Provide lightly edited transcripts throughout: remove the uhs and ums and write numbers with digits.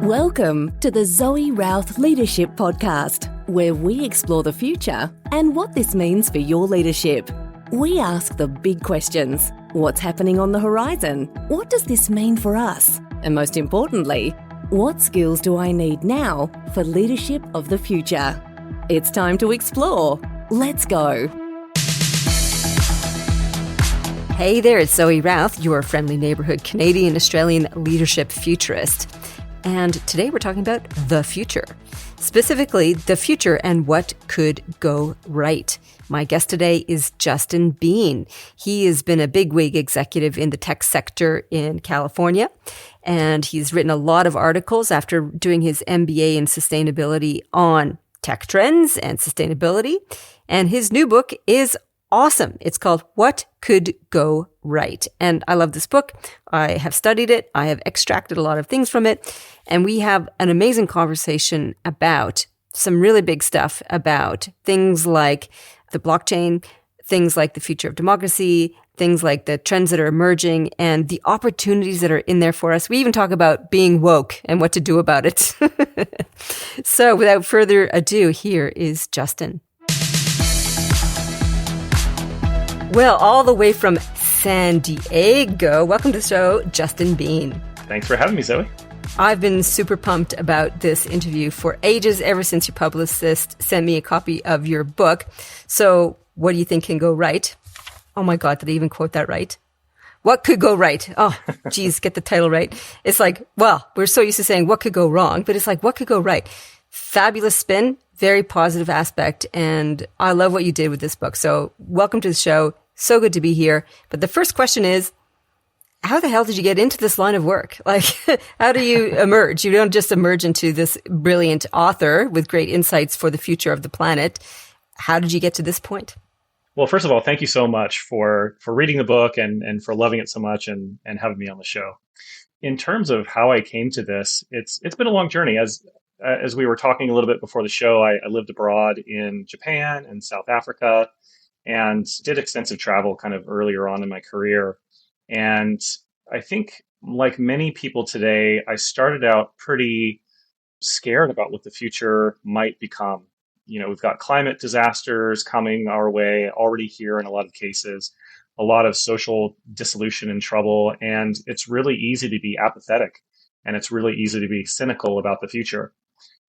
Welcome to the Zoe Routh Leadership Podcast, where we explore the future and what this means for your leadership. We ask the big questions. What's happening on the horizon? What does this mean for us? And most importantly, what skills do I need now for leadership of the future? It's time to explore. Let's go. Hey there, it's Zoe Routh, your friendly neighborhood Canadian-Australian leadership futurist. And today we're talking about the future, specifically the future and what could go right. My guest today is Justin Bean. He has been a bigwig executive in the tech sector in California, and he's written a lot of articles after doing his MBA in sustainability on tech trends and sustainability. And his new book is awesome. It's called What Could Go Right. And I love this book. I have studied it. I have extracted a lot of things from it. And we have an amazing conversation about some really big stuff about things like the blockchain, things like the future of democracy, things like the trends that are emerging and the opportunities that are in there for us. We even talk about being woke and what to do about it. So without further ado, here is Justin. Well, all the way from San Diego, welcome to the show, Justin Bean. Thanks for having me, Zoe. I've been super pumped about this interview for ages, ever since your publicist sent me a copy of your book. So what do you think can go right? Oh my God, did I even quote that right? What could go right? Oh, geez, get the title right. It's like, well, we're so used to saying what could go wrong, but it's like, what could go right? Fabulous spin, very positive aspect. And I love what you did with this book. So welcome to the show. So good to be here. But the first question is, how the hell did you get into this line of work? Like, how do you emerge? You don't just emerge into this brilliant author with great insights for the future of the planet. How did you get to this point? Well, first of all, thank you so much for reading the book and for loving it so much and having me on the show. In terms of how I came to this, it's been a long journey. As we were talking a little bit before the show, I lived abroad in Japan and South Africa and did extensive travel kind of earlier on in my career. And I think, like many people today, I started out pretty scared about what the future might become. You know, we've got climate disasters coming our way already here in a lot of cases, a lot of social dissolution and trouble, and it's really easy to be apathetic and it's really easy to be cynical about the future.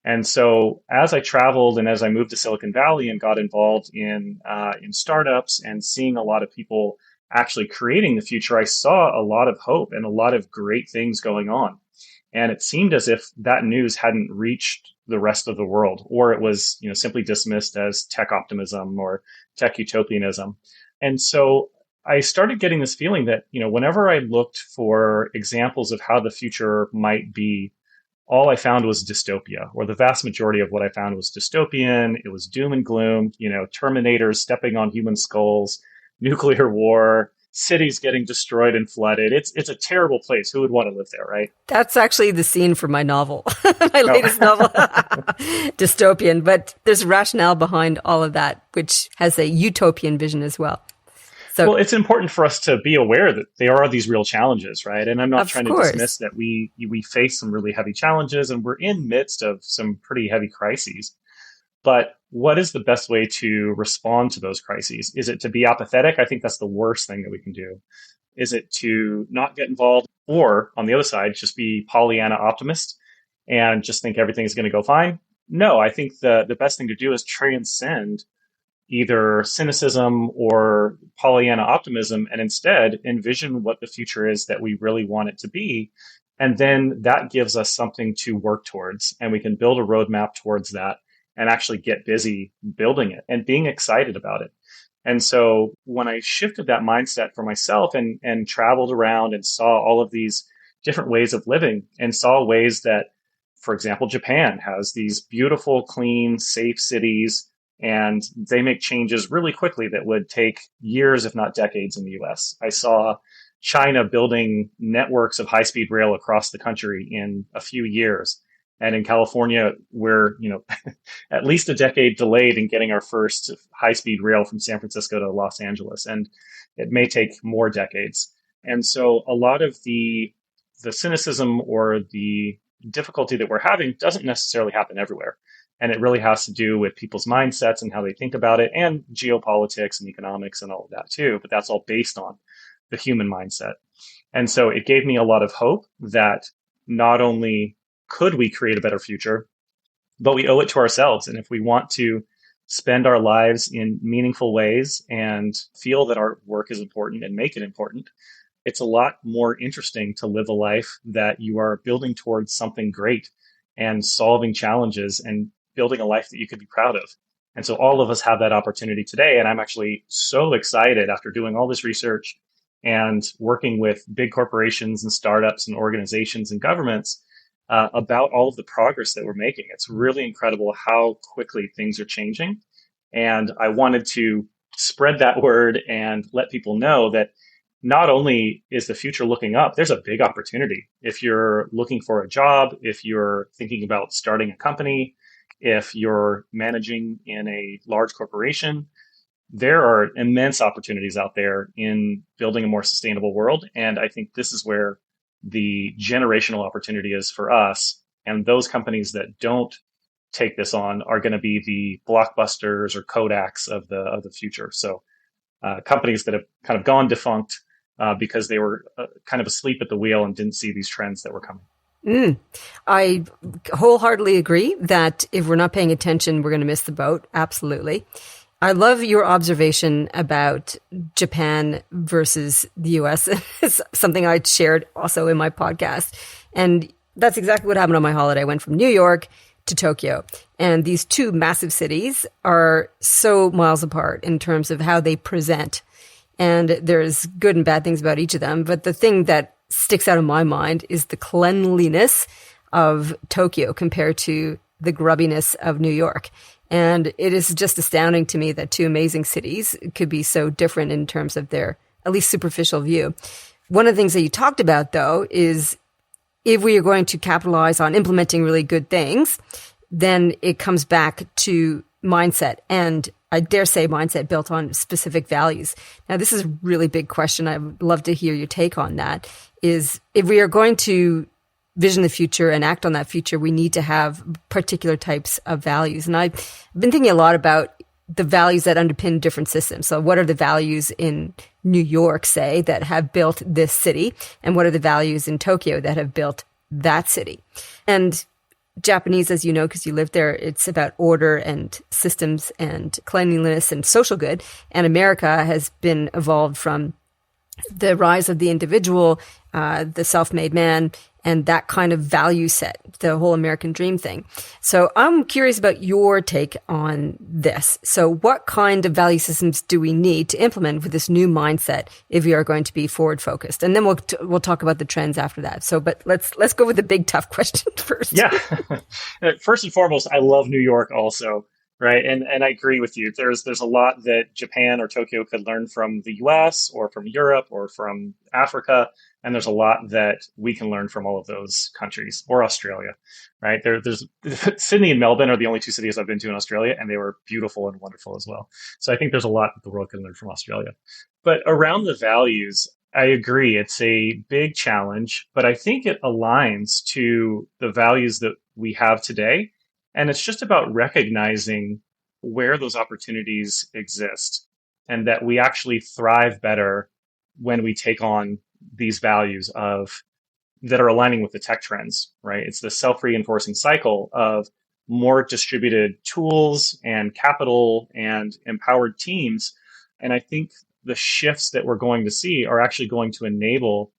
And so as I traveled and as I moved to Silicon Valley and got involved in startups and seeing a lot of people actually creating the future, I saw a lot of hope and a lot of great things going on. And it seemed as if that news hadn't reached the rest of the world, or it was, simply dismissed as tech optimism or tech utopianism. And so I started getting this feeling that, whenever I looked for examples of how the future might be, all I found was dystopia, or the vast majority of what I found was dystopian. It was doom and gloom, Terminators stepping on human skulls, nuclear war, cities getting destroyed and flooded. It's a terrible place. Who would want to live there, right? That's actually the scene for my novel, my latest novel, dystopian. But there's rationale behind all of that, which has a utopian vision as well. So, well, it's important for us to be aware that there are these real challenges, right? And I'm not trying to dismiss that we face some really heavy challenges and we're in midst of some pretty heavy crises. But what is the best way to respond to those crises? Is it to be apathetic? I think that's the worst thing that we can do. Is it to not get involved? Or on the other side, just be Pollyanna optimist and just think everything is going to go fine? No, I think the best thing to do is transcend either cynicism or Pollyanna optimism and instead envision what the future is that we really want it to be. And then that gives us something to work towards, and we can build a roadmap towards that and actually get busy building it and being excited about it. And so when I shifted that mindset for myself and traveled around and saw all of these different ways of living and saw ways that, for example, Japan has these beautiful, clean, safe cities, and they make changes really quickly that would take years, if not decades, in the US. I saw China building networks of high-speed rail across the country in a few years. And in California, we're, at least a decade delayed in getting our first high-speed rail from San Francisco to Los Angeles. And it may take more decades. And so a lot of the cynicism or the difficulty that we're having doesn't necessarily happen everywhere. And it really has to do with people's mindsets and how they think about it, and geopolitics and economics and all of that too. But that's all based on the human mindset. And so it gave me a lot of hope that not only could we create a better future, but we owe it to ourselves. And if we want to spend our lives in meaningful ways and feel that our work is important and make it important, it's a lot more interesting to live a life that you are building towards something great and solving challenges and building a life that you could be proud of. And so all of us have that opportunity today. And I'm actually so excited after doing all this research and working with big corporations and startups and organizations and governments about all of the progress that we're making. It's really incredible how quickly things are changing. And I wanted to spread that word and let people know that not only is the future looking up, there's a big opportunity. If you're looking for a job, if you're thinking about starting a company, if you're managing in a large corporation, there are immense opportunities out there in building a more sustainable world. And I think this is where the generational opportunity is for us. And those companies that don't take this on are going to be the Blockbusters or Kodaks of the future. So companies that have kind of gone defunct because they were kind of asleep at the wheel and didn't see these trends that were coming. I wholeheartedly agree that if we're not paying attention, we're going to miss the boat. Absolutely. I love your observation about Japan versus the US. It's something I shared also in my podcast. And that's exactly what happened on my holiday. I went from New York to Tokyo. And these two massive cities are so miles apart in terms of how they present. And there's good and bad things about each of them. But the thing that sticks out in my mind is the cleanliness of Tokyo compared to the grubbiness of New York. And it is just astounding to me that two amazing cities could be so different in terms of their at least superficial view. One of the things that you talked about, though, is if we are going to capitalize on implementing really good things, then it comes back to mindset, and I dare say mindset built on specific values. Now, this is a really big question. I would love to hear your take on that, is if we are going to vision the future and act on that future, we need to have particular types of values. And I've been thinking a lot about the values that underpin different systems. So what are the values in New York, say, that have built this city? And what are the values in Tokyo that have built that city? And Japanese, as you know, because you live there, it's about order and systems and cleanliness and social good. And America has been evolved from the rise of the individual, the self-made man, and that kind of value set, the whole American dream thing. So I'm curious about your take on this. So what kind of value systems do we need to implement with this new mindset if we are going to be forward focused? And then we'll talk about the trends after that. So, but let's go with the big tough question first. Yeah. First and foremost, I love New York also. Right. And I agree with you. There's a lot that Japan or Tokyo could learn from the US or from Europe or from Africa. And there's a lot that we can learn from all of those countries, or Australia. Right. There's Sydney and Melbourne are the only two cities I've been to in Australia, and they were beautiful and wonderful as well. So I think there's a lot that the world can learn from Australia. But around the values, I agree. It's a big challenge, but I think it aligns to the values that we have today. And it's just about recognizing where those opportunities exist and that we actually thrive better when we take on these values that are aligning with the tech trends, right? It's the self-reinforcing cycle of more distributed tools and capital and empowered teams. And I think the shifts that we're going to see are actually going to enable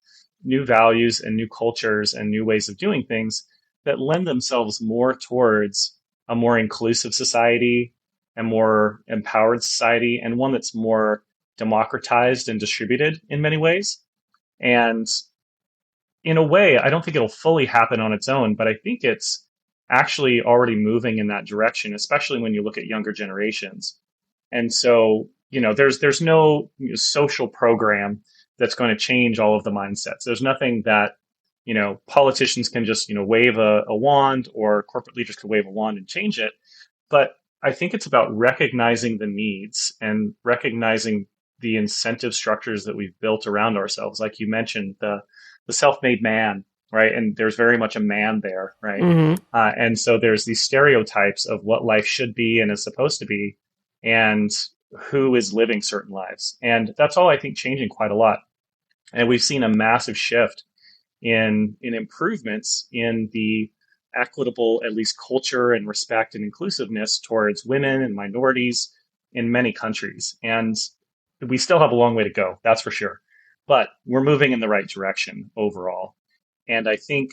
new values and new cultures and new ways of doing things that lend themselves more towards a more inclusive society, a more empowered society, and one that's more democratized and distributed in many ways. And in a way, I don't think it'll fully happen on its own, but I think it's actually already moving in that direction, especially when you look at younger generations. And so, there's no social program that's going to change all of the mindsets. There's nothing that politicians can just, wave a wand, or corporate leaders can wave a wand and change it. But I think it's about recognizing the needs and recognizing the incentive structures that we've built around ourselves. Like you mentioned, the self-made man, right? And there's very much a man there, right? Mm-hmm. And so there's these stereotypes of what life should be and is supposed to be, and who is living certain lives. And that's all I think changing quite a lot. And we've seen a massive shift in improvements in the equitable, at least culture and respect and inclusiveness towards women and minorities in many countries. And we still have a long way to go, that's for sure. But we're moving in the right direction overall. And I think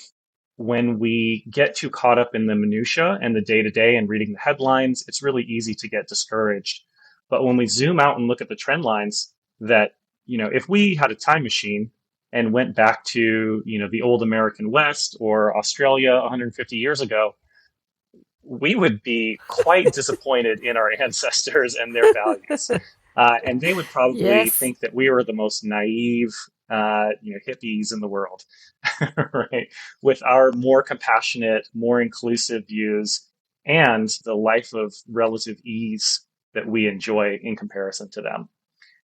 when we get too caught up in the minutia and the day to day and reading the headlines, it's really easy to get discouraged. But when we zoom out and look at the trend lines, that, if we had a time machine and went back to, the old American West or Australia 150 years ago, we would be quite disappointed in our ancestors and their values. And they would probably Yes. think that we were the most naive, hippies in the world, right? With our more compassionate, more inclusive views and the life of relative ease that we enjoy in comparison to them.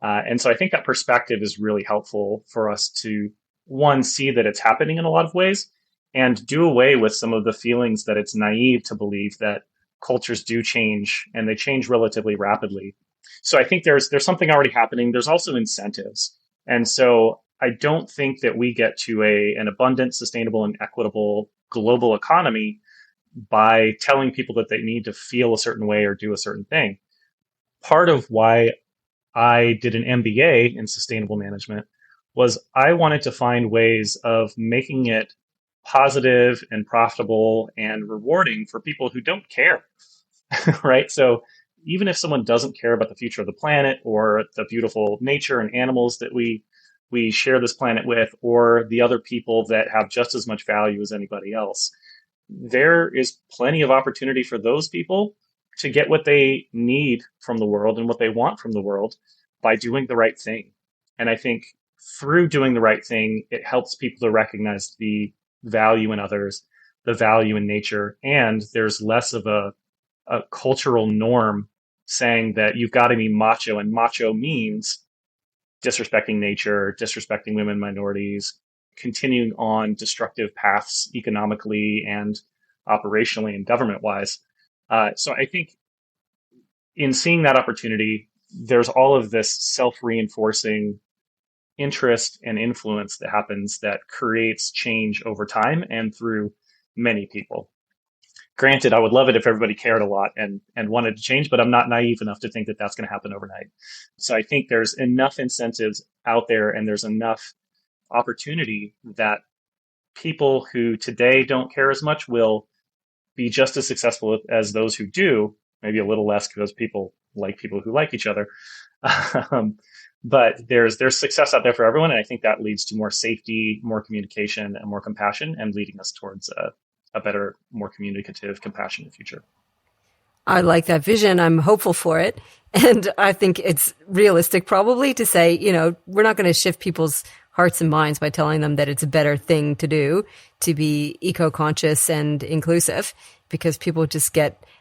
And so I think that perspective is really helpful for us to, one, see that it's happening in a lot of ways, and do away with some of the feelings that it's naive to believe that cultures do change, and they change relatively rapidly. So I think there's something already happening. There's also incentives. And so I don't think that we get to an abundant, sustainable, and equitable global economy by telling people that they need to feel a certain way or do a certain thing. Part of why I did an MBA in sustainable management was I wanted to find ways of making it positive and profitable and rewarding for people who don't care, right? So even if someone doesn't care about the future of the planet or the beautiful nature and animals that we share this planet with, or the other people that have just as much value as anybody else, there is plenty of opportunity for those people to get what they need from the world and what they want from the world by doing the right thing. And I think through doing the right thing, it helps people to recognize the value in others, the value in nature, and there's less of a cultural norm saying that you've got to be macho, and macho means disrespecting nature, disrespecting women, minorities, continuing on destructive paths economically and operationally and government wise. So I think in seeing that opportunity, there's all of this self-reinforcing interest and influence that happens that creates change over time and through many people. Granted, I would love it if everybody cared a lot and wanted to change, but I'm not naive enough to think that that's going to happen overnight. So I think there's enough incentives out there and there's enough opportunity that people who today don't care as much will be just as successful as those who do, maybe a little less because people who like each other. But there's success out there for everyone. And I think that leads to more safety, more communication, and more compassion, and leading us towards a better, more communicative, compassionate future. I like that vision. I'm hopeful for it. And I think it's realistic probably to say, we're not going to shift people's hearts and minds by telling them that it's a better thing to do to be eco-conscious and inclusive, because people just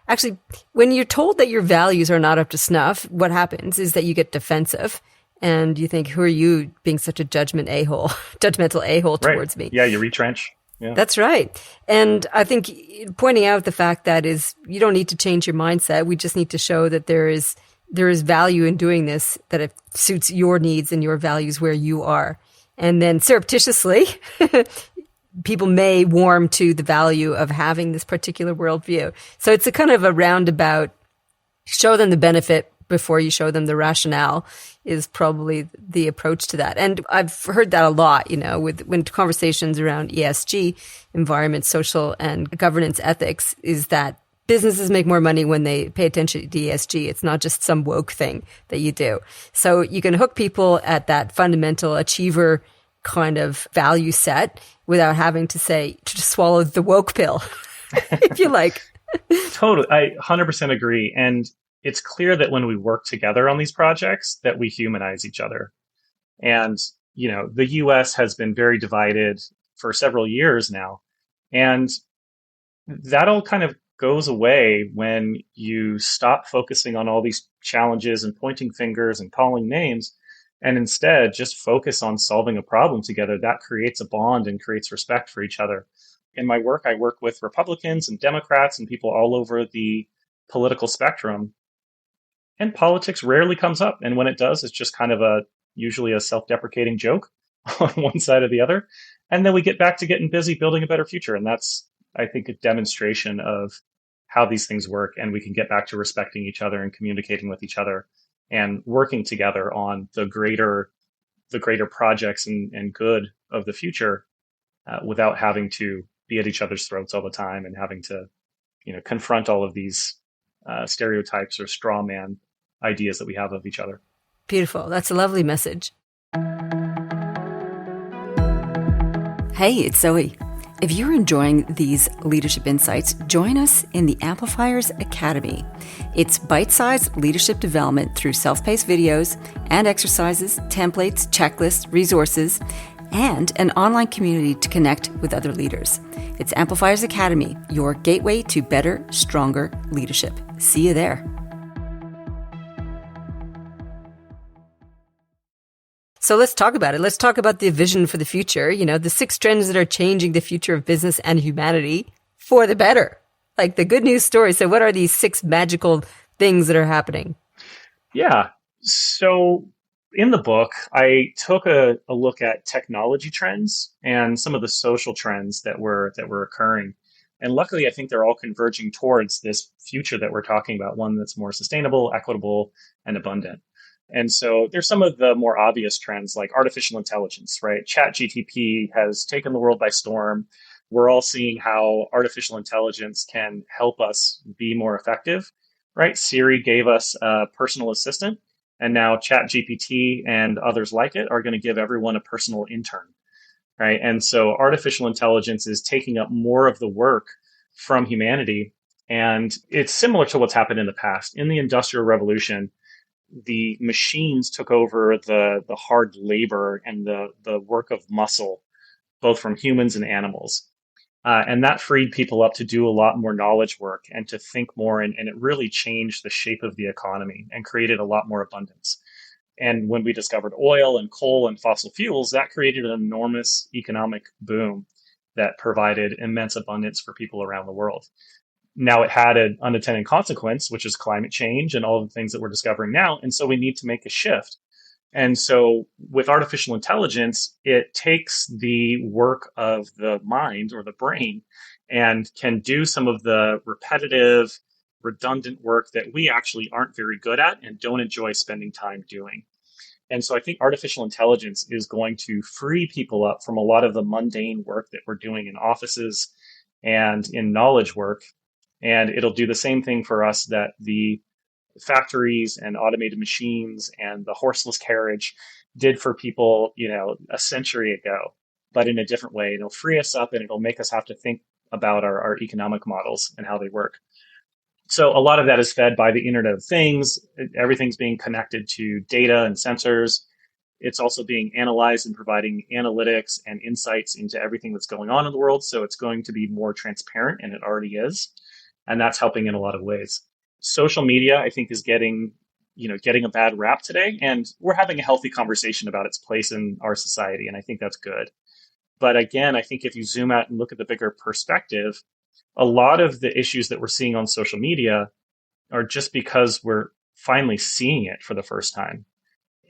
actually, when you're told that your values are not up to snuff, what happens is that you get defensive and you think, who are you being such a judgmental a-hole towards me? Yeah, you retrench. Yeah. That's right. And I think pointing out the fact that you don't need to change your mindset. We just need to show that there is value in doing this, that it suits your needs and your values where you are. And then surreptitiously, people may warm to the value of having this particular worldview. So it's a kind of a roundabout, show them the benefit before you show them the rationale is probably the approach to that. And I've heard that a lot, when conversations around ESG, environment, social, and governance ethics, is that businesses make more money when they pay attention to ESG. It's not just some woke thing that you do. So you can hook people at that fundamental achiever kind of value set without having to swallow the woke pill, if you like. Totally. I 100% agree. And it's clear that when we work together on these projects, that we humanize each other. And, the US has been very divided for several years now. And that all kind of goes away when you stop focusing on all these challenges and pointing fingers and calling names, and instead just focus on solving a problem together, that creates a bond and creates respect for each other. In my work, I work with Republicans and Democrats and people all over the political spectrum, and politics rarely comes up. And when it does, it's just kind of usually a self-deprecating joke on one side or the other. And then we get back to getting busy building a better future. And that's, I think, a demonstration of how these things work. And we can get back to respecting each other and communicating with each other and working together on the greater projects and good of the future, without having to be at each other's throats all the time and having to, confront all of these stereotypes or straw man ideas that we have of each other. Beautiful. That's a lovely message. Hey, it's Zoe. If you're enjoying these leadership insights, join us in the Amplifers Academy. It's bite-sized leadership development through self-paced videos and exercises, templates, checklists, resources, and an online community to connect with other leaders. It's Amplifers Academy, your gateway to better, stronger leadership. See you there. So let's talk about it. Let's talk about the vision for the future, the 6 trends that are changing the future of business and humanity for the better, like the good news story. So what are these 6 magical things that are happening? Yeah. So in the book, I took a look at technology trends and some of the social trends that were occurring. And luckily, I think they're all converging towards this future that we're talking about, one that's more sustainable, equitable, and abundant. And so there's some of the more obvious trends like artificial intelligence, right? ChatGPT has taken the world by storm. We're all seeing how artificial intelligence can help us be more effective, right? Siri gave us a personal assistant, and now ChatGPT and others like it are going to give everyone a personal intern, right? And so artificial intelligence is taking up more of the work from humanity. And it's similar to what's happened in the past. In the Industrial Revolution, the machines took over the hard labor and the work of muscle, both from humans and animals. And that freed people up to do a lot more knowledge work and to think more. And it really changed the shape of the economy and created a lot more abundance. And when we discovered oil and coal and fossil fuels, that created an enormous economic boom that provided immense abundance for people around the world. Now it had an unintended consequence, which is climate change and all the things that we're discovering now. And so we need to make a shift. And so with artificial intelligence, it takes the work of the mind or the brain and can do some of the repetitive, redundant work that we actually aren't very good at and don't enjoy spending time doing. And so I think artificial intelligence is going to free people up from a lot of the mundane work that we're doing in offices and in knowledge work. And it'll do the same thing for us that the factories and automated machines and the horseless carriage did for people, a century ago, but in a different way. It'll free us up and it'll make us have to think about our economic models and how they work. So a lot of that is fed by the Internet of Things. Everything's being connected to data and sensors. It's also being analyzed and providing analytics and insights into everything that's going on in the world. So it's going to be more transparent, and it already is. And that's helping in a lot of ways. Social media, I think, is getting a bad rap today. And we're having a healthy conversation about its place in our society. And I think that's good. But again, I think if you zoom out and look at the bigger perspective, a lot of the issues that we're seeing on social media are just because we're finally seeing it for the first time.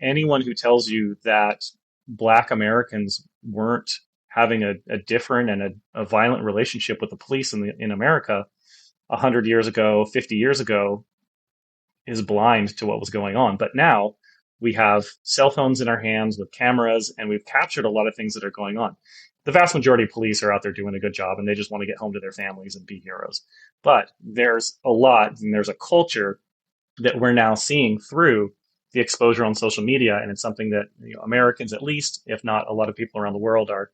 Anyone who tells you that Black Americans weren't having a different and a violent relationship with the police in America 100 years ago, 50 years ago, is blind to what was going on. But now we have cell phones in our hands with cameras, and we've captured a lot of things that are going on. The vast majority of police are out there doing a good job, and they just want to get home to their families and be heroes. But there's a lot, and there's a culture that we're now seeing through the exposure on social media. And it's something that Americans, at least, if not a lot of people around the world, are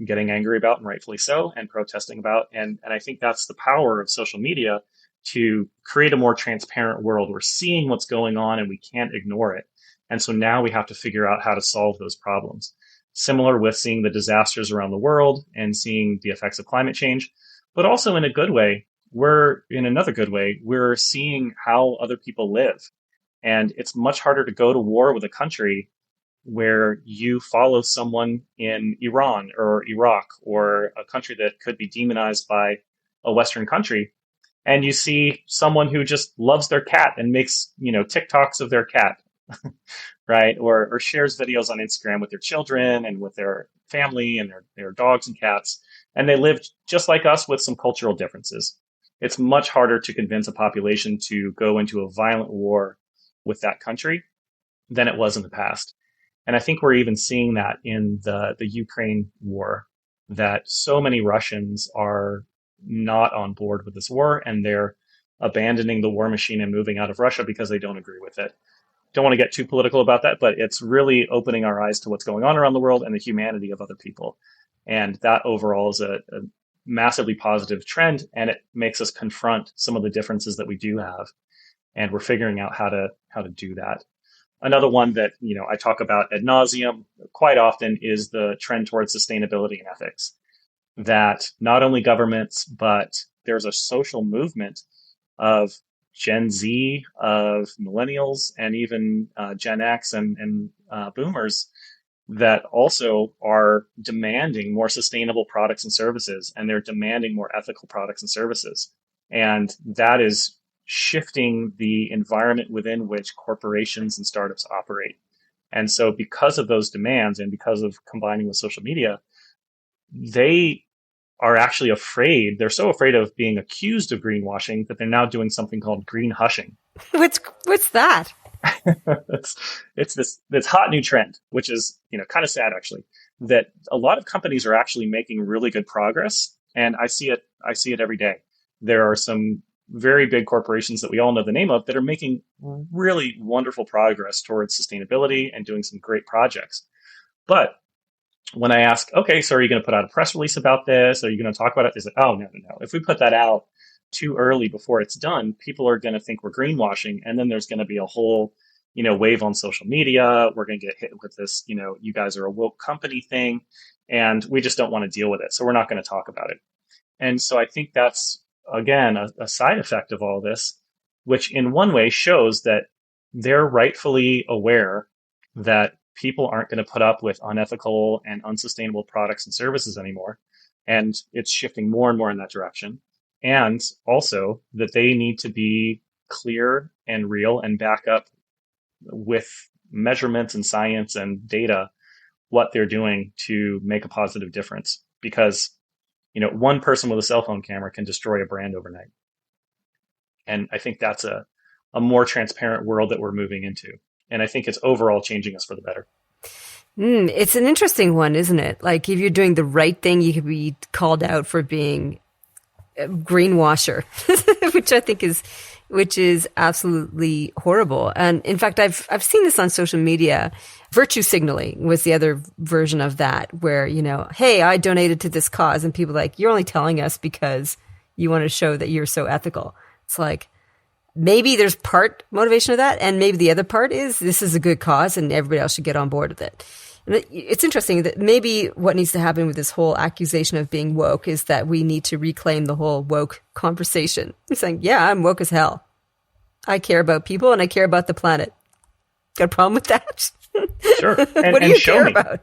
getting angry about, and rightfully so, and protesting about. And I think that's the power of social media to create a more transparent world. We're seeing what's going on and we can't ignore it. And so now we have to figure out how to solve those problems. Similar with seeing the disasters around the world and seeing the effects of climate change, but also in a good way, we're seeing how other people live. And it's much harder to go to war with a country where you follow someone in Iran or Iraq or a country that could be demonized by a Western country, and you see someone who just loves their cat and makes, TikToks of their cat, right? Or shares videos on Instagram with their children and with their family and their dogs and cats. And they live just like us with some cultural differences. It's much harder to convince a population to go into a violent war with that country than it was in the past. And I think we're even seeing that in the Ukraine war, that so many Russians are not on board with this war, and they're abandoning the war machine and moving out of Russia because they don't agree with it. Don't want to get too political about that, but it's really opening our eyes to what's going on around the world and the humanity of other people. And that overall is a massively positive trend, and it makes us confront some of the differences that we do have. And we're figuring out how to do that. Another one that, I talk about ad nauseum quite often is the trend towards sustainability and ethics. That not only governments, but there's a social movement of Gen Z, of millennials, and even Gen X and boomers that also are demanding more sustainable products and services, and they're demanding more ethical products and services. And that is shifting the environment within which corporations and startups operate. And so because of those demands and because of combining with social media, they are actually afraid. They're so afraid of being accused of greenwashing that they're now doing something called green hushing. What's that? It's this hot new trend, which is, kind of sad actually, that a lot of companies are actually making really good progress. And I see it every day. There are some very big corporations that we all know the name of that are making really wonderful progress towards sustainability and doing some great projects. But when I ask, okay, so are you going to put out a press release about this? Are you going to talk about it? They say, oh, no. If we put that out too early before it's done, people are going to think we're greenwashing. And then there's going to be a whole, wave on social media. We're going to get hit with this, you guys are a woke company thing. And we just don't want to deal with it. So we're not going to talk about it. And so I think that's, again, a side effect of all this, which in one way shows that they're rightfully aware that people aren't going to put up with unethical and unsustainable products and services anymore. And it's shifting more and more in that direction. And also that they need to be clear and real and back up with measurements and science and data what they're doing to make a positive difference. Because, one person with a cell phone camera can destroy a brand overnight. And I think that's a more transparent world that we're moving into. And I think it's overall changing us for the better. It's an interesting one, isn't it? Like if you're doing the right thing, you could be called out for being a greenwasher, which is absolutely horrible. And in fact, I've seen this on social media. Virtue signaling was the other version of that, where, hey, I donated to this cause, and people are like, you're only telling us because you want to show that you're so ethical. It's like, maybe there's part motivation of that, and maybe the other part is this is a good cause and everybody else should get on board with it. And it's interesting that maybe what needs to happen with this whole accusation of being woke is that we need to reclaim the whole woke conversation. I'm saying, yeah, I'm woke as hell. I care about people and I care about the planet. Got a problem with that? Sure. What do you care about?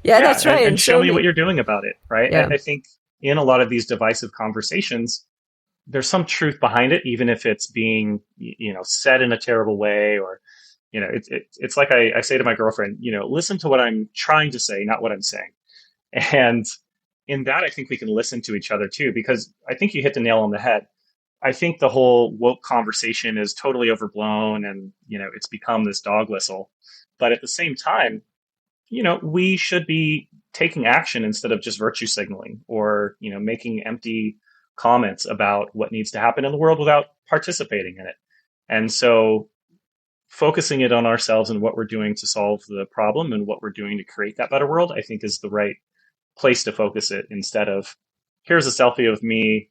Yeah, that's right. And show me what you're doing about it, right? Yeah. And I think in a lot of these divisive conversations, there's some truth behind it, even if it's being, said in a terrible way, or, it's like I say to my girlfriend, listen to what I'm trying to say, not what I'm saying. And in that, I think we can listen to each other too, because I think you hit the nail on the head. I think the whole woke conversation is totally overblown and, it's become this dog whistle. But at the same time, we should be taking action instead of just virtue signaling or, making empty comments about what needs to happen in the world without participating in it. And so focusing it on ourselves and what we're doing to solve the problem and what we're doing to create that better world, I think is the right place to focus it, instead of here's a selfie of me,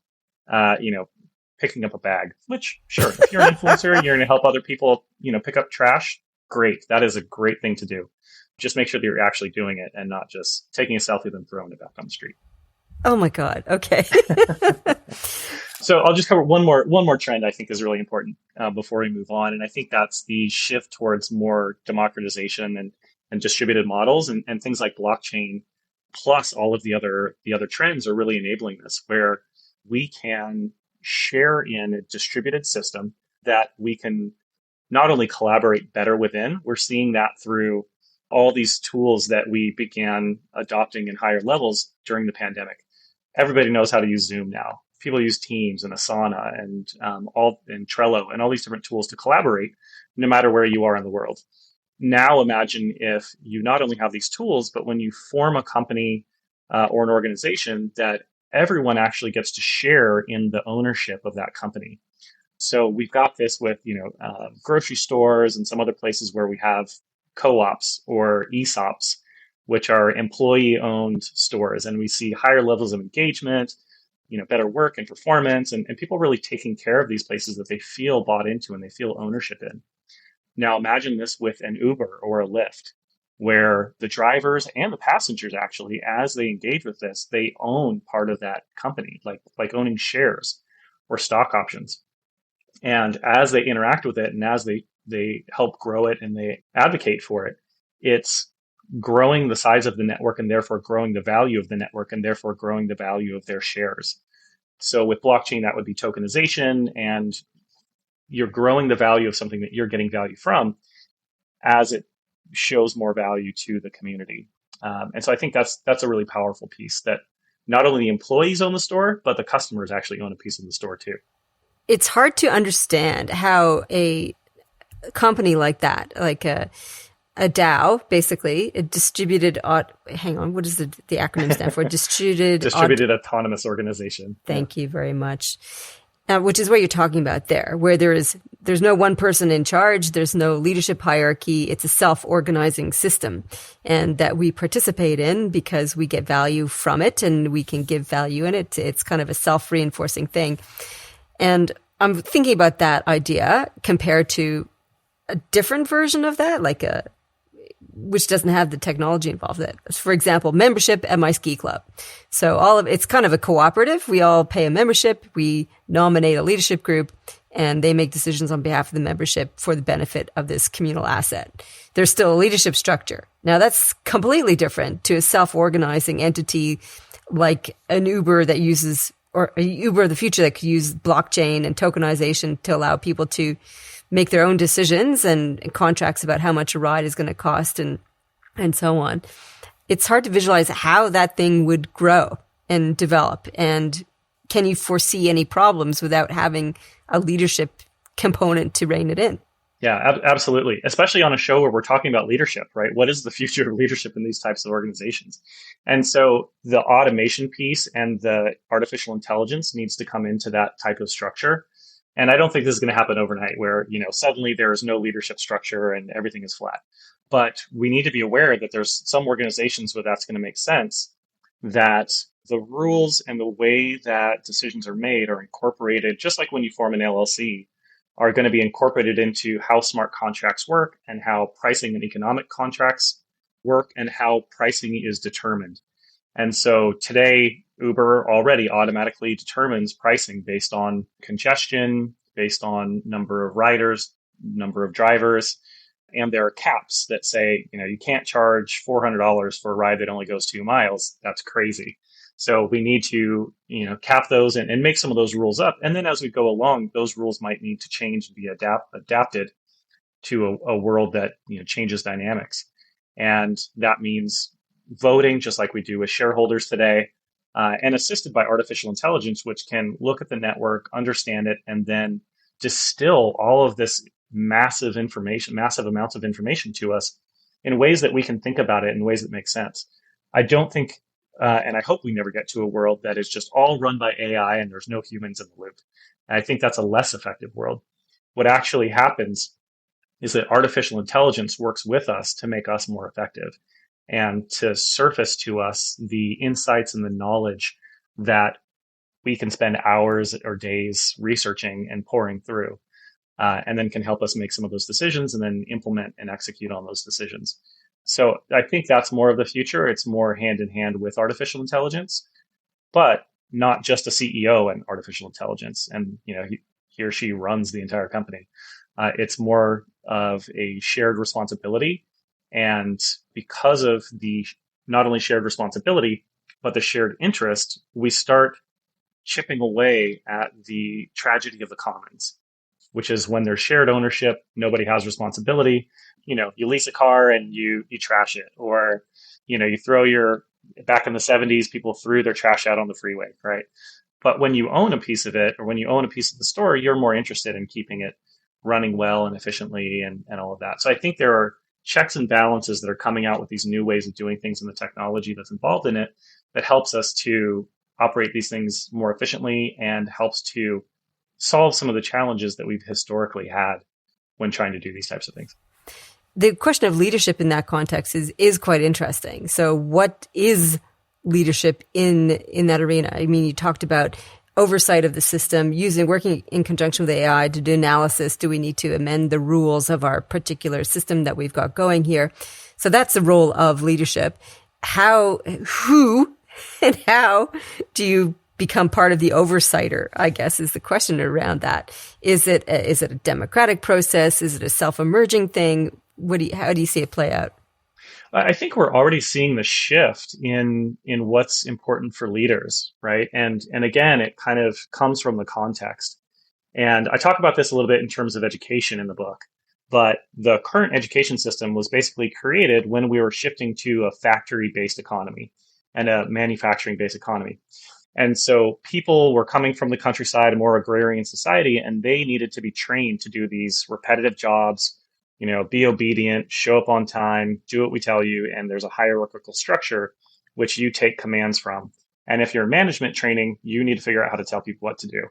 picking up a bag, which sure, if you're an influencer and you're going to help other people, pick up trash, great. That is a great thing to do. Just make sure that you're actually doing it and not just taking a selfie and throwing it back on the street. Oh my God. Okay. So I'll just cover one more trend I think is really important before we move on. And I think that's the shift towards more democratization and and distributed models and things like blockchain, plus all of the other trends are really enabling this, where we can share in a distributed system that we can not only collaborate better within. We're seeing that through all these tools that we began adopting in higher levels during the pandemic. Everybody knows how to use Zoom now. People use Teams and Asana and Trello and all these different tools to collaborate, no matter where you are in the world. Now imagine if you not only have these tools, but when you form a company or an organization, that everyone actually gets to share in the ownership of that company. So we've got this with grocery stores and some other places where we have co-ops or ESOPs, which are employee-owned stores, and we see higher levels of engagement, better work and performance, and people really taking care of these places that they feel bought into and they feel ownership in. Now imagine this with an Uber or a Lyft, where the drivers and the passengers actually, as they engage with this, they own part of that company, like owning shares or stock options. And as they interact with it and as they help grow it and they advocate for it, it's growing the size of the network and therefore growing the value of the network and therefore growing the value of their shares. So with blockchain, that would be tokenization, and you're growing the value of something that you're getting value from as it shows more value to the community. And so I think that's a really powerful piece, that not only the employees own the store, but the customers actually own a piece of the store too. It's hard to understand how a company like that, like a DAO, basically, a distributed, what does the acronym stand for? Distributed Autonomous Organization. Thank you very much. Which is what you're talking about there, where there's no one person in charge, there's no leadership hierarchy, it's a self-organizing system, and that we participate in because we get value from it and we can give value in it. It's kind of a self-reinforcing thing. And I'm thinking about that idea compared to a different version of that, which doesn't have the technology involved in it. For example, membership at my ski club. So it's kind of a cooperative. We all pay a membership. We nominate a leadership group and they make decisions on behalf of the membership for the benefit of this communal asset. There's still a leadership structure. Now that's completely different to a self-organizing entity like an Uber that uses, or a Uber of the future that could use blockchain and tokenization to allow people to make their own decisions and contracts about how much a ride is going to cost and so on. It's hard to visualize how that thing would grow and develop. And can you foresee any problems without having a leadership component to rein it in? Yeah, absolutely. Especially on a show where we're talking about leadership, right? What is the future of leadership in these types of organizations? And so the automation piece and the artificial intelligence needs to come into that type of structure. And I don't think this is going to happen overnight where, suddenly there is no leadership structure and everything is flat. But we need to be aware that there's some organizations where that's going to make sense, that the rules and the way that decisions are made are incorporated, just like when you form an LLC, are going to be incorporated into how smart contracts work and how pricing and economic contracts work and how pricing is determined. And so today, Uber already automatically determines pricing based on congestion, based on number of riders, number of drivers. And there are caps that say, you can't charge $400 for a ride that only goes 2 miles. That's crazy. So we need to, cap those and make some of those rules up. And then as we go along, those rules might need to change and be adapted to a world that, changes dynamics. And that means voting, just like we do with shareholders today, and assisted by artificial intelligence, which can look at the network, understand it, and then distill all of this massive amounts of information to us in ways that we can think about it in ways that make sense. I don't think, and I hope we never get to a world that is just all run by AI and there's no humans in the loop. And I think that's a less effective world. What actually happens is that artificial intelligence works with us to make us more effective and to surface to us the insights and the knowledge that we can spend hours or days researching and pouring through, and then can help us make some of those decisions and then implement and execute on those decisions. So I think that's more of the future. It's more hand in hand with artificial intelligence, but not just a CEO and artificial intelligence. And, he or she runs the entire company. It's more of a shared responsibility And because of the not only shared responsibility, but the shared interest, we start chipping away at the tragedy of the commons, which is when there's shared ownership, nobody has responsibility. You lease a car and you trash it, or, you throw back in the 70s, people threw their trash out on the freeway, right? But when you own a piece of it, or when you own a piece of the store, you're more interested in keeping it running well and efficiently and all of that. So I think there are checks and balances that are coming out with these new ways of doing things and the technology that's involved in it that helps us to operate these things more efficiently and helps to solve some of the challenges that we've historically had when trying to do these types of things. The question of leadership in that context is quite interesting. So what is leadership in that arena? I mean, you talked about oversight of the system, working in conjunction with AI to do analysis. Do we need to amend the rules of our particular system that we've got going here? So that's the role of leadership. Who and how do you become part of the oversighter, I guess, is the question around that. Is it a democratic process? Is it a self-emerging thing? How do you see it play out? I think we're already seeing the shift in what's important for leaders, right? And again, it kind of comes from the context. And I talk about this a little bit in terms of education in the book, but the current education system was basically created when we were shifting to a factory-based economy and a manufacturing-based economy. And so people were coming from the countryside, a more agrarian society, and they needed to be trained to do these repetitive jobs, be obedient, show up on time, do what we tell you. And there's a hierarchical structure which you take commands from. And if you're in management training, you need to figure out how to tell people what to do.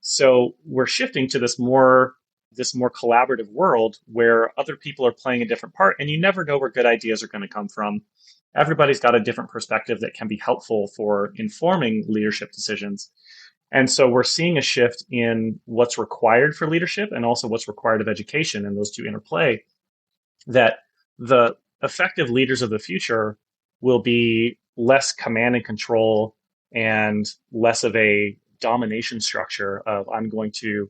So we're shifting to this more collaborative world where other people are playing a different part, and you never know where good ideas are going to come from. Everybody's got a different perspective that can be helpful for informing leadership decisions. And so we're seeing a shift in what's required for leadership and also what's required of education, and those two interplay, that the effective leaders of the future will be less command and control and less of a domination structure of I'm going to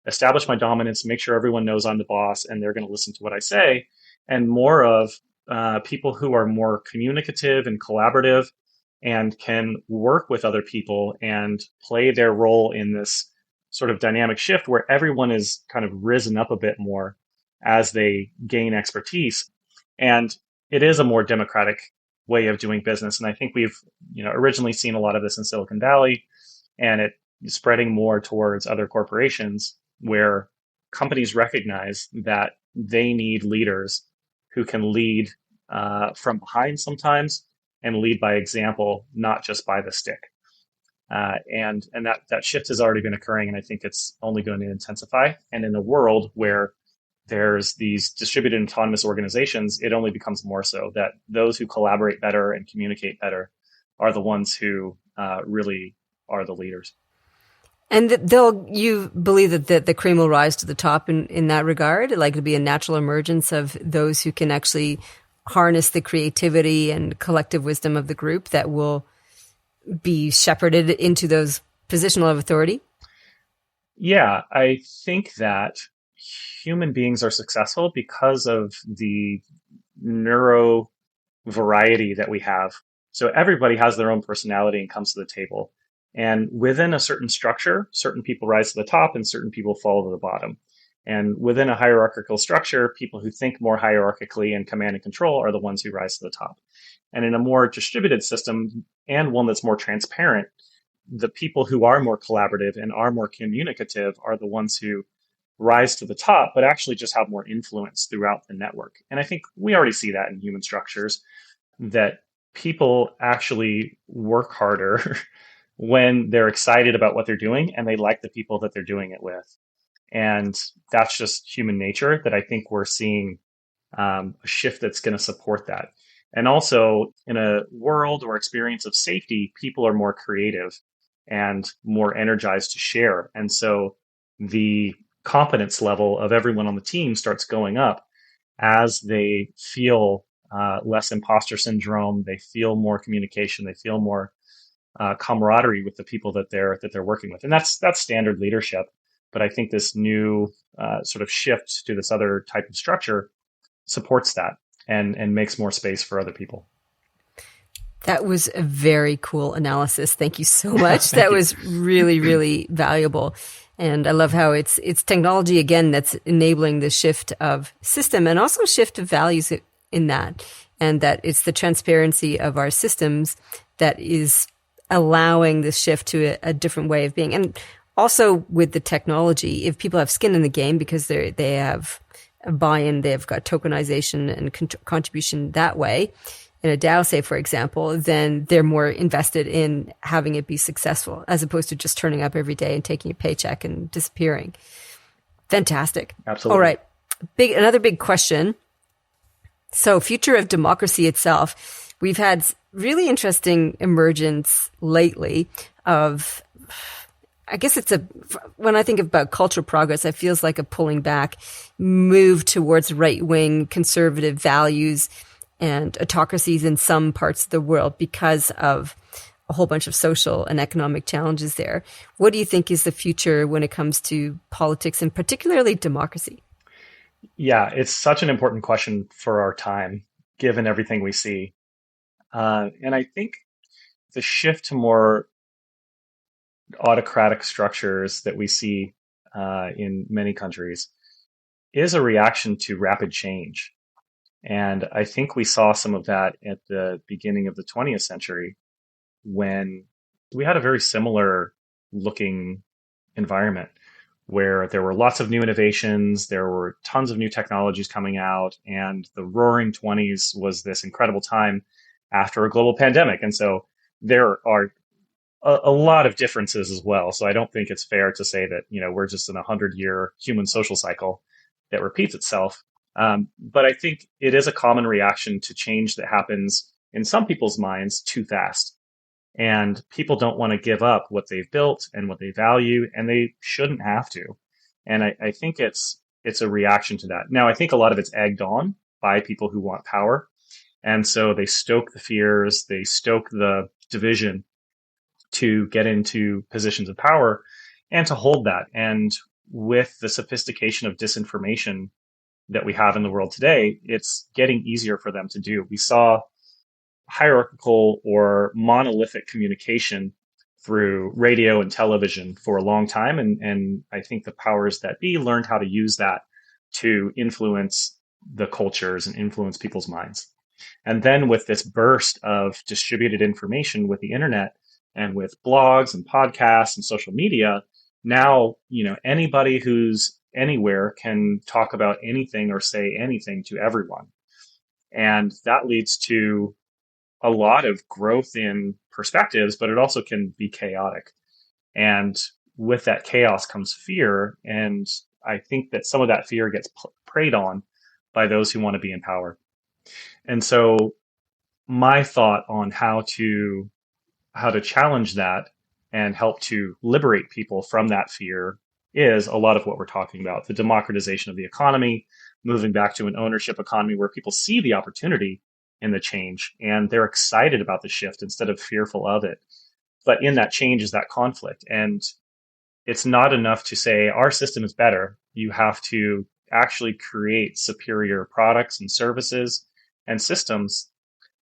establish my dominance, make sure everyone knows I'm the boss and they're going to listen to what I say, and more of people who are more communicative and collaborative and can work with other people and play their role in this sort of dynamic shift where everyone is kind of risen up a bit more as they gain expertise. And it is a more democratic way of doing business. And I think we've originally seen a lot of this in Silicon Valley, and it is spreading more towards other corporations where companies recognize that they need leaders who can lead from behind sometimes and lead by example, not just by the stick. And that shift has already been occurring, and I think it's only going to intensify. And in a world where there's these distributed autonomous organizations, it only becomes more so that those who collaborate better and communicate better are the ones who really are the leaders. And you believe that the cream will rise to the top in that regard? Like it'll be a natural emergence of those who can actually harness the creativity and collective wisdom of the group that will be shepherded into those positions of authority? Yeah, I think that human beings are successful because of the neuro variety that we have. So everybody has their own personality and comes to the table. And within a certain structure, certain people rise to the top and certain people fall to the bottom. And within a hierarchical structure, people who think more hierarchically and command and control are the ones who rise to the top. And in a more distributed system and one that's more transparent, the people who are more collaborative and are more communicative are the ones who rise to the top, but actually just have more influence throughout the network. And I think we already see that in human structures, that people actually work harder when they're excited about what they're doing and they like the people that they're doing it with. And that's just human nature that I think we're seeing a shift that's going to support that. And also in a world or experience of safety, people are more creative and more energized to share. And so the competence level of everyone on the team starts going up as they feel less imposter syndrome, they feel more communication, they feel more camaraderie with the people that they're working with. And that's standard leadership. But I think this new sort of shift to this other type of structure supports that. and makes more space for other people. That was a very cool analysis. Thank you so much. That was really, really valuable. And I love how it's technology, again, that's enabling the shift of system and also shift of values in that. And that it's the transparency of our systems that is allowing this shift to a different way of being. And also with the technology, if people have skin in the game because they have a buy-in, they've got tokenization and contribution that way, in a DAO, say, for example, then they're more invested in having it be successful as opposed to just turning up every day and taking a paycheck and disappearing. Fantastic. Absolutely. All right. Another big question. So future of democracy itself. We've had really interesting emergence lately of, I guess when I think about cultural progress, it feels like a pulling back, move towards right-wing conservative values and autocracies in some parts of the world because of a whole bunch of social and economic challenges there. What do you think is the future when it comes to politics and particularly democracy? Yeah, it's such an important question for our time, given everything we see. And I think the shift to more autocratic structures that we see in many countries is a reaction to rapid change. And I think we saw some of that at the beginning of the 20th century when we had a very similar looking environment where there were lots of new innovations, there were tons of new technologies coming out, and the roaring 20s was this incredible time after a global pandemic. And so there are a lot of differences as well. So I don't think it's fair to say that, we're just in a 100-year human social cycle that repeats itself. But I think it is a common reaction to change that happens in some people's minds too fast. And people don't want to give up what they've built and what they value, and they shouldn't have to. And I think it's a reaction to that. Now, I think a lot of it's egged on by people who want power. And so they stoke the fears, they stoke the division to get into positions of power and to hold that. And with the sophistication of disinformation that we have in the world today, it's getting easier for them to do. We saw hierarchical or monolithic communication through radio and television for a long time. And I think the powers that be learned how to use that to influence the cultures and influence people's minds. And then with this burst of distributed information with the internet and with blogs and podcasts and social media, now, anybody who's anywhere can talk about anything or say anything to everyone. And that leads to a lot of growth in perspectives, but it also can be chaotic. And with that chaos comes fear. And I think that some of that fear gets preyed on by those who want to be in power. And so my thought on how to challenge that and help to liberate people from that fear is a lot of what we're talking about. The democratization of the economy, moving back to an ownership economy where people see the opportunity in the change and they're excited about the shift instead of fearful of it. But in that change is that conflict. And it's not enough to say our system is better. You have to actually create superior products and services and systems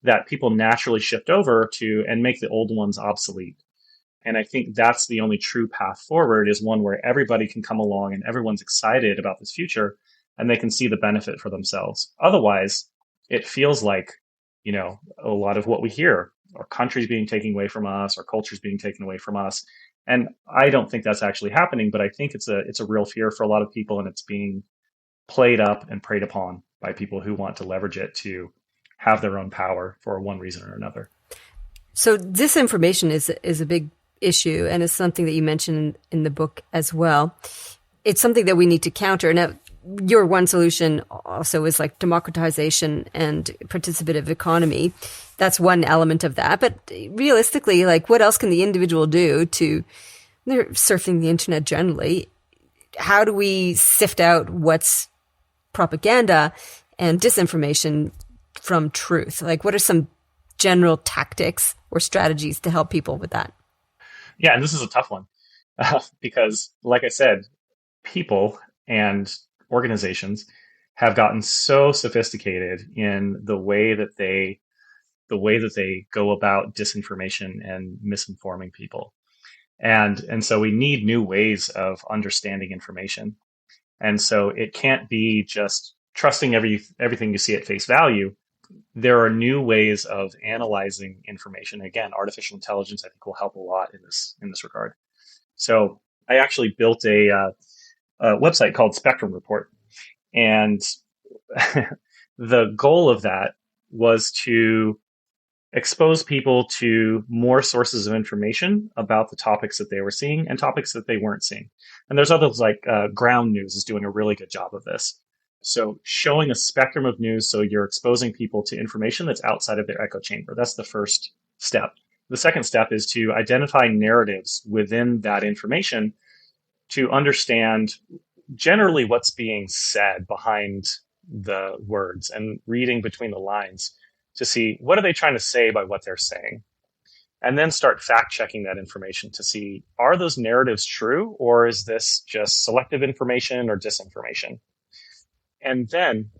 that people naturally shift over to and make the old ones obsolete. And I think that's the only true path forward, is one where everybody can come along and everyone's excited about this future and they can see the benefit for themselves. Otherwise, it feels like, a lot of what we hear, our countries being taken away from us, our cultures being taken away from us. And I don't think that's actually happening, but I think it's a real fear for a lot of people, and it's being played up and preyed upon by people who want to leverage it to have their own power for one reason or another. So disinformation is a big issue, and it's something that you mentioned in the book as well. It's something that we need to counter. Now, your one solution also is like democratization and participative economy. That's one element of that. But realistically, what else can the individual do they're surfing the internet generally? How do we sift out what's propaganda and disinformation from truth? What are some general tactics or strategies to help people with that? Yeah, and this is a tough one because, like I said, people and organizations have gotten so sophisticated in the way that they go about disinformation and misinforming people. And so we need new ways of understanding information. And so it can't be just trusting everything you see at face value. There are new ways of analyzing information. Again, artificial intelligence, I think, will help a lot in this regard. So I actually built a website called Spectrum Report. And the goal of that was to expose people to more sources of information about the topics that they were seeing and topics that they weren't seeing. And there's others like Ground News is doing a really good job of this. So showing a spectrum of news, so you're exposing people to information that's outside of their echo chamber. That's the first step. The second step is to identify narratives within that information to understand generally what's being said behind the words and reading between the lines to see what are they trying to say by what they're saying. And then start fact checking that information to see, are those narratives true, or is this just selective information or disinformation? And then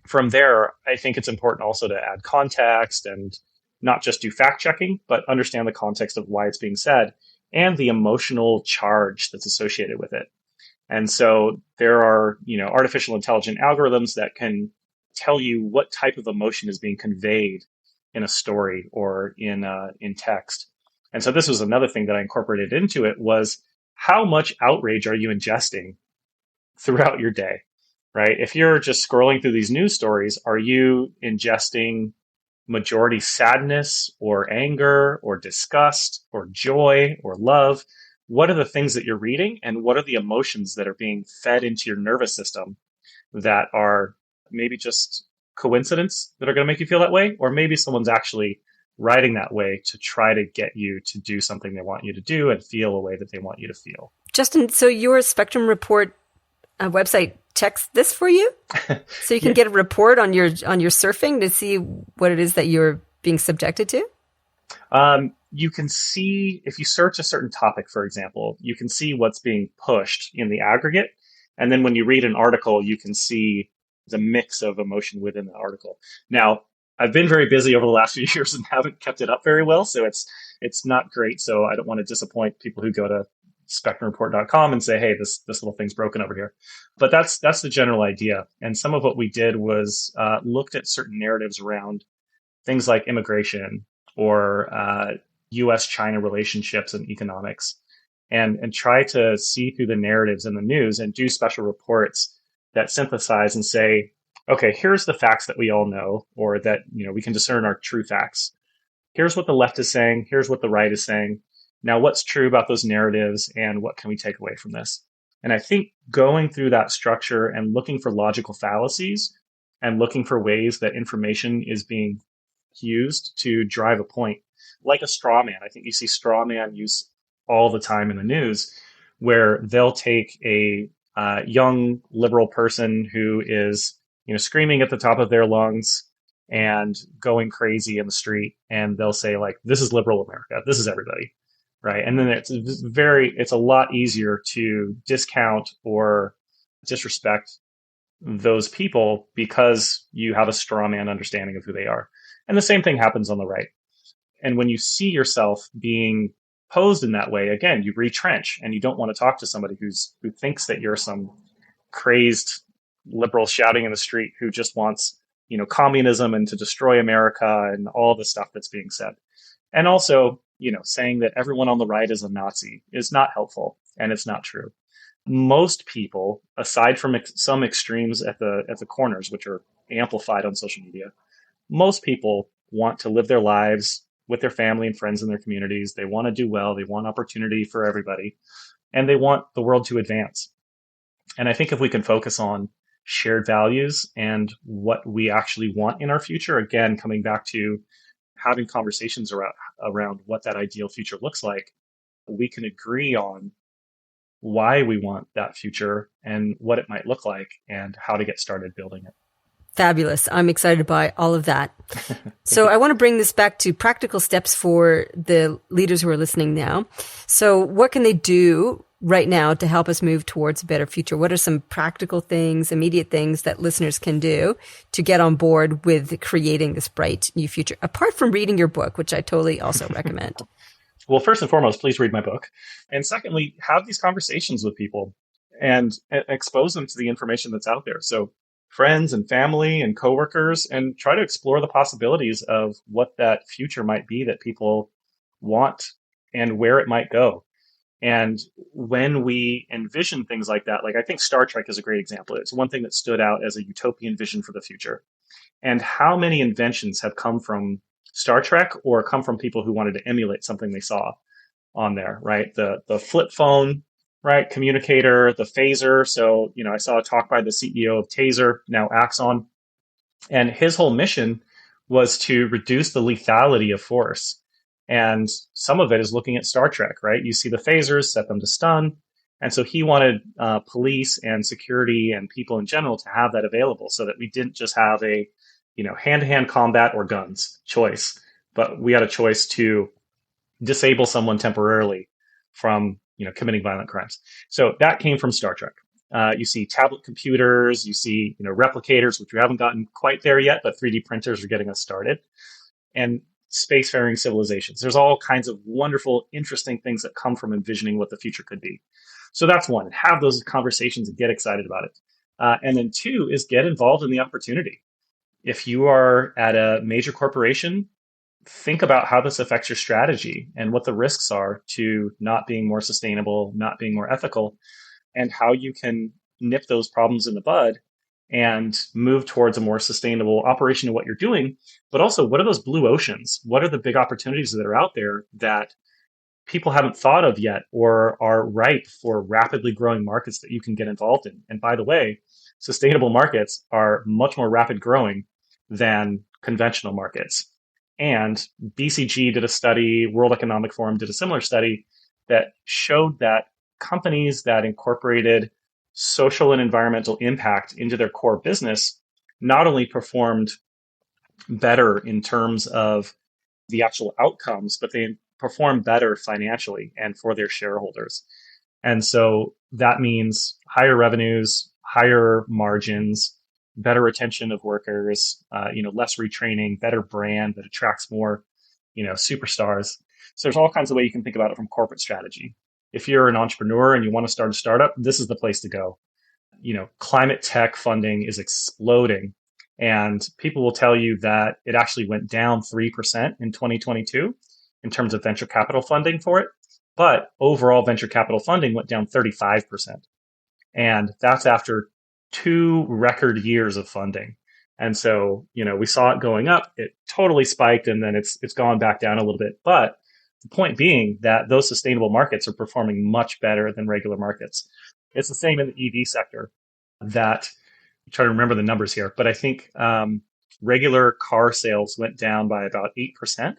from there, I think it's important also to add context and not just do fact checking, but understand the context of why it's being said and the emotional charge that's associated with it. And so there are, artificial intelligent algorithms that can tell you what type of emotion is being conveyed in a story or in text. And so this was another thing that I incorporated into it was how much outrage are you ingesting throughout your day, right? If you're just scrolling through these news stories, are you ingesting majority sadness or anger or disgust or joy or love? What are the things that you're reading and what are the emotions that are being fed into your nervous system that are maybe just coincidence that are going to make you feel that way? Or maybe someone's actually writing that way to try to get you to do something they want you to do and feel a way that they want you to feel. Justin, so your Spectrum Report website checks this for you? So you can get a report on your surfing to see what it is that you're being subjected to? You can see, if you search a certain topic, for example, you can see what's being pushed in the aggregate. And then when you read an article, you can see the mix of emotion within the article. Now, I've been very busy over the last few years and haven't kept it up very well, so it's not great. So I don't want to disappoint people who go to spectrumreport.com and say, hey, this little thing's broken over here. But that's the general idea. And some of what we did was looked at certain narratives around things like immigration or U.S.-China relationships and economics, and try to see through the narratives in the news and do special reports that synthesize and say, okay, here's the facts that we all know, or that we can discern are true facts. Here's what the left is saying. Here's what the right is saying. Now, what's true about those narratives and what can we take away from this? And I think going through that structure and looking for logical fallacies and looking for ways that information is being used to drive a point, like a straw man. I think you see straw man use all the time in the news, where they'll take a young liberal person who is screaming at the top of their lungs and going crazy in the street, and they'll say, like, this is liberal America, this is everybody, right? And then it's a lot easier to discount or disrespect those people because you have a straw man understanding of who they are. And the same thing happens on the right. And when you see yourself being posed in that way, again, you retrench and you don't want to talk to somebody who thinks that you're some crazed liberal shouting in the street who just wants, communism and to destroy America and all the stuff that's being said. And also, saying that everyone on the right is a Nazi is not helpful, and it's not true. Most people, aside from some extremes at the corners, which are amplified on social media, most people want to live their lives with their family and friends in their communities. They want to do well. They want opportunity for everybody, and they want the world to advance. And I think if we can focus on shared values and what we actually want in our future, again, coming back to having conversations around what that ideal future looks like, we can agree on why we want that future and what it might look like and how to get started building it. Fabulous. I'm excited by all of that. So I want to bring this back to practical steps for the leaders who are listening now. So what can they do right now to help us move towards a better future? What are some practical things, immediate things that listeners can do to get on board with creating this bright new future, apart from reading your book, which I totally also recommend? Well, first and foremost, please read my book. And secondly, have these conversations with people and expose them to the information that's out there. So friends and family and coworkers, and try to explore the possibilities of what that future might be that people want and where it might go. And when we envision things like that, like I think Star Trek is a great example. It's one thing that stood out as a utopian vision for the future. And how many inventions have come from Star Trek or come from people who wanted to emulate something they saw on there, right? The flip phone, right? Communicator, the phaser. So, I saw a talk by the CEO of Taser, now Axon, and his whole mission was to reduce the lethality of force. And some of it is looking at Star Trek, right? You see the phasers, set them to stun. And so he wanted police and security and people in general to have that available so that we didn't just have a, hand-to-hand combat or guns choice, but we had a choice to disable someone temporarily from, committing violent crimes. So that came from Star Trek. You see tablet computers, you see, replicators, which we haven't gotten quite there yet, but 3D printers are getting us started. And spacefaring civilizations. There's all kinds of wonderful, interesting things that come from envisioning what the future could be. So that's one, have those conversations and get excited about it. And then two is get involved in the opportunity. If you are at a major corporation, think about how this affects your strategy and what the risks are to not being more sustainable, not being more ethical, and how you can nip those problems in the bud and move towards a more sustainable operation of what you're doing. But also, what are those blue oceans? What are the big opportunities that are out there that people haven't thought of yet or are ripe for rapidly growing markets that you can get involved in? And by the way, sustainable markets are much more rapid growing than conventional markets. And BCG did a study, World Economic Forum did a similar study that showed that companies that incorporated social and environmental impact into their core business not only performed better in terms of the actual outcomes, but they performed better financially and for their shareholders. And so that means higher revenues, higher margins, better retention of workers, less retraining, better brand that attracts more, superstars. So there's all kinds of ways you can think about it from corporate strategy. If you're an entrepreneur and you want to start a startup, this is the place to go. Climate tech funding is exploding, and people will tell you that it actually went down 3% in 2022 in terms of venture capital funding for it. But overall venture capital funding went down 35%. And that's after 2 record years of funding. And so, we saw it going up, it totally spiked, and then it's gone back down a little bit. But the point being that those sustainable markets are performing much better than regular markets. It's the same in the EV sector. That, I'm trying to remember the numbers here, but I think regular car sales went down by about 8%,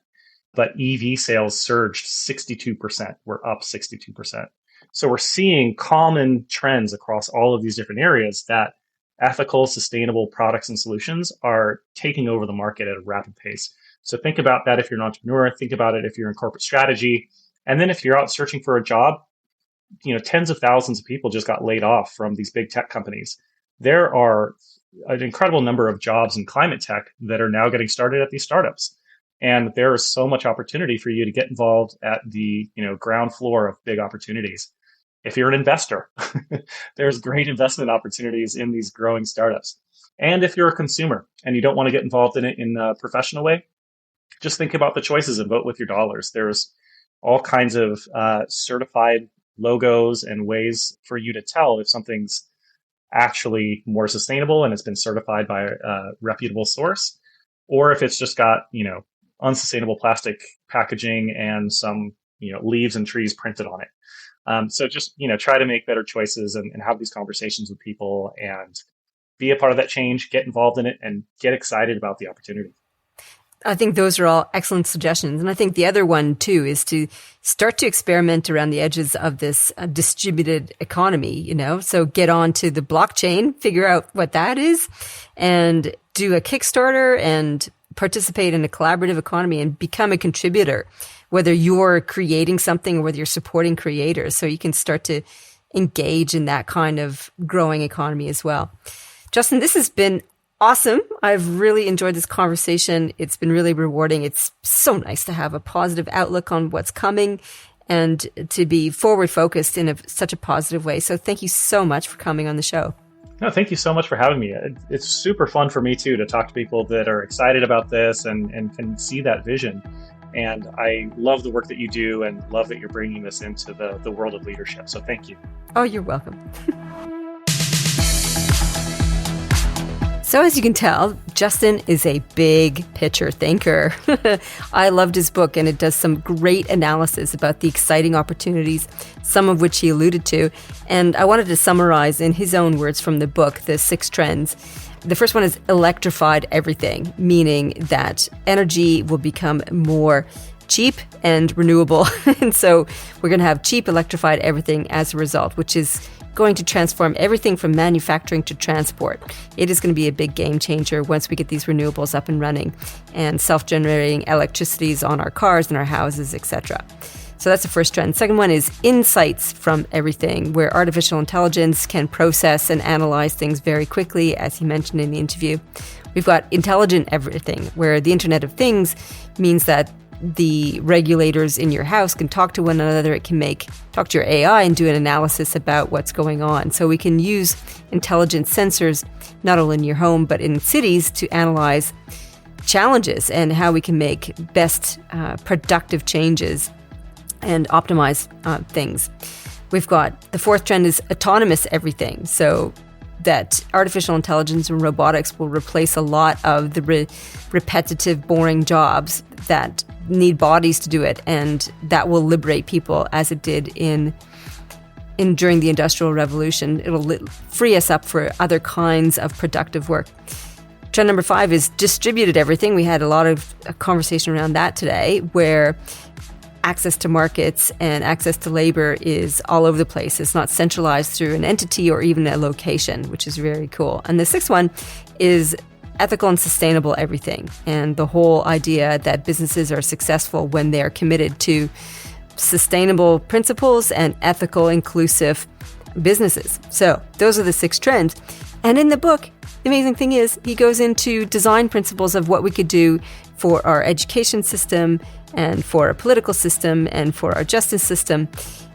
but EV sales surged 62%. We're up 62%. So we're seeing common trends across all of these different areas that ethical, sustainable products and solutions are taking over the market at a rapid pace. So think about that if you're an entrepreneur, think about it if you're in corporate strategy. And then if you're out searching for a job, tens of thousands of people just got laid off from these big tech companies. There are an incredible number of jobs in climate tech that are now getting started at these startups. And there is so much opportunity for you to get involved at the ground floor of big opportunities. If you're an investor, there's great investment opportunities in these growing startups. And if you're a consumer and you don't want to get involved in it in a professional way, just think about the choices and vote with your dollars. There's all kinds of certified logos and ways for you to tell if something's actually more sustainable and it's been certified by a reputable source, or if it's just got, unsustainable plastic packaging and some, leaves and trees printed on it. So just, try to make better choices and have these conversations with people and be a part of that change, get involved in it, and get excited about the opportunity. I think those are all excellent suggestions. And I think the other one, too, is to start to experiment around the edges of this distributed economy, So get on to the blockchain, figure out what that is, and do a Kickstarter and participate in a collaborative economy and become a contributor, whether you're creating something or whether you're supporting creators. So you can start to engage in that kind of growing economy as well. Justin, this has been awesome. I've really enjoyed this conversation. It's been really rewarding. It's so nice to have a positive outlook on what's coming and to be forward focused in such a positive way. So thank you so much for coming on the show. No, thank you so much for having me. It's super fun for me too to talk to people that are excited about this and can see that vision. And I love the work that you do and love that you're bringing this into the world of leadership. So thank you. Oh, you're welcome. So as you can tell, Justin is a big picture thinker. I loved his book, and it does some great analysis about the exciting opportunities, some of which he alluded to. And I wanted to summarize in his own words from the book, the 6 trends. The first one is electrified everything, meaning that energy will become more cheap and renewable. And so we're going to have cheap electrified everything as a result, which is going to transform everything from manufacturing to transport. It is going to be a big game changer once we get these renewables up and running and self-generating electricities on our cars and our houses, etc. So that's the first trend. Second one is insights from everything, where artificial intelligence can process and analyze things very quickly, as he mentioned in the interview. We've got intelligent everything, where the Internet of Things means that the regulators in your house can talk to one another. It can talk to your AI and do an analysis about what's going on. So we can use intelligent sensors, not only in your home, but in cities to analyze challenges and how we can make best productive changes and optimize things. We've got the fourth trend is autonomous everything. So that artificial intelligence and robotics will replace a lot of the repetitive, boring jobs that need bodies to do it, and that will liberate people as it did during the Industrial Revolution. It'll free us up for other kinds of productive work. Trend number 5 is distributed everything. We had a lot of conversation around that today, where access to markets and access to labor is all over the place. It's not centralized through an entity or even a location, which is very cool. And the 6th one is ethical and sustainable everything, and the whole idea that businesses are successful when they are committed to sustainable principles and ethical, inclusive businesses. So those are the 6 trends. And in the book, the amazing thing is he goes into design principles of what we could do for our education system and for our political system and for our justice system.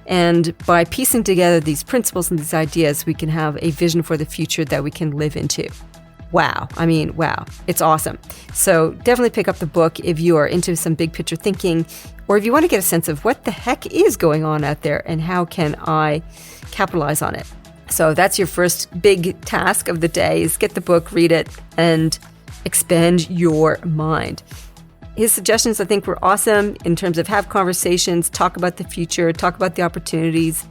And by piecing together these principles and these ideas, we can have a vision for the future that we can live into. Wow. I mean, wow. It's awesome. So definitely pick up the book if you are into some big picture thinking, or if you want to get a sense of what the heck is going on out there and how can I capitalize on it. So that's your first big task of the day, is get the book, read it, and expand your mind. His suggestions, I think, were awesome in terms of have conversations, talk about the future, talk about the opportunities,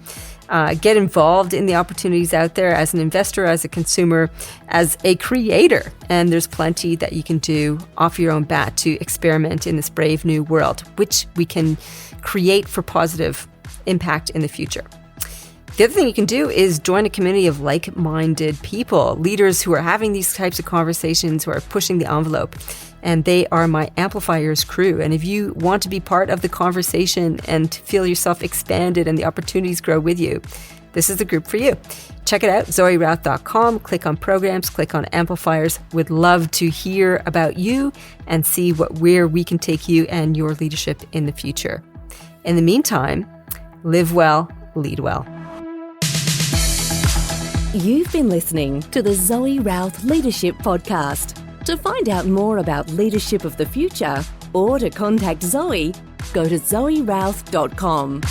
get involved in the opportunities out there as an investor, as a consumer, as a creator. And there's plenty that you can do off your own bat to experiment in this brave new world, which we can create for positive impact in the future. The other thing you can do is join a community of like-minded people, leaders who are having these types of conversations, who are pushing the envelope. And they are my Amplifers crew. And if you want to be part of the conversation and feel yourself expanded and the opportunities grow with you, this is the group for you. Check it out, zoerouth.com. Click on programs, click on Amplifers. Would love to hear about you and see where we can take you and your leadership in the future. In the meantime, live well, lead well. You've been listening to the Zoe Routh Leadership Podcast. To find out more about leadership of the future or to contact Zoe, go to zoerouth.com.